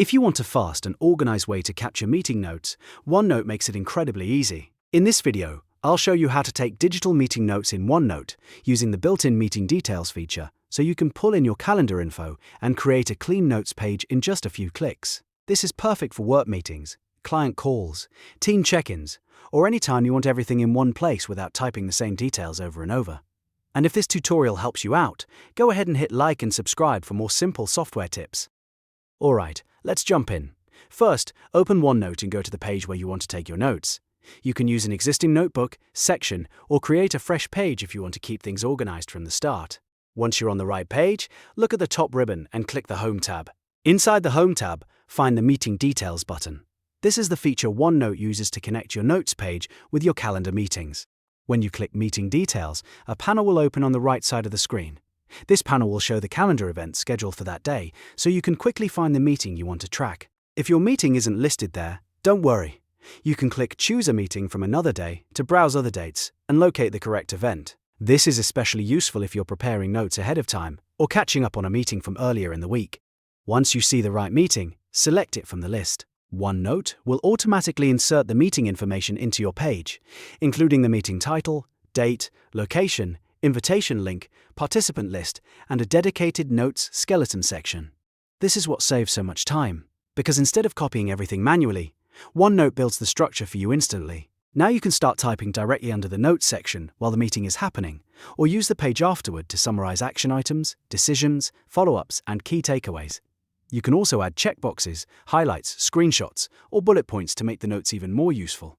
If you want a fast and organized way to capture meeting notes, OneNote makes it incredibly easy. In this video, I'll show you how to take digital meeting notes in OneNote using the built-in meeting details feature, so you can pull in your calendar info and create a clean notes page in just a few clicks. This is perfect for work meetings, client calls, team check-ins, or any time you want everything in one place without typing the same details over and over. And if this tutorial helps you out, go ahead and hit like and subscribe for more simple software tips. Alright, let's jump in. First, open OneNote and go to the page where you want to take your notes. You can use an existing notebook, section, or create a fresh page if you want to keep things organized from the start. Once you're on the right page, look at the top ribbon and click the Home tab. Inside the Home tab, find the Meeting Details button. This is the feature OneNote uses to connect your notes page with your calendar meetings. When you click Meeting Details, a panel will open on the right side of the screen. This panel will show the calendar events scheduled for that day, so you can quickly find the meeting you want to track. If your meeting isn't listed there, don't worry. You can click Choose a meeting from another day to browse other dates and locate the correct event. This is especially useful if you're preparing notes ahead of time or catching up on a meeting from earlier in the week. Once you see the right meeting, select it from the list. OneNote will automatically insert the meeting information into your page, including the meeting title, date, location, invitation link, participant list, and a dedicated notes skeleton section. This is what saves so much time, because instead of copying everything manually, OneNote builds the structure for you instantly. Now you can start typing directly under the notes section while the meeting is happening, or use the page afterward to summarize action items, decisions, follow-ups, and key takeaways. You can also add checkboxes, highlights, screenshots, or bullet points to make the notes even more useful.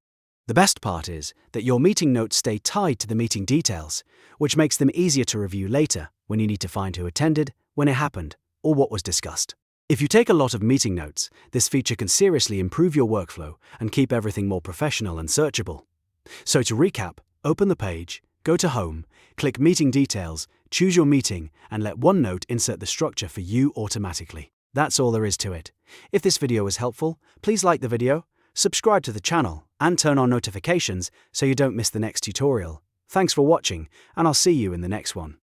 The best part is that your meeting notes stay tied to the meeting details, which makes them easier to review later when you need to find who attended, when it happened, or what was discussed. If you take a lot of meeting notes, this feature can seriously improve your workflow and keep everything more professional and searchable. So to recap, open the page, go to Home, click Meeting Details, choose your meeting, and let OneNote insert the structure for you automatically. That's all there is to it. If this video was helpful, please like the video, subscribe to the channel, and turn on notifications so you don't miss the next tutorial. Thanks for watching, and I'll see you in the next one.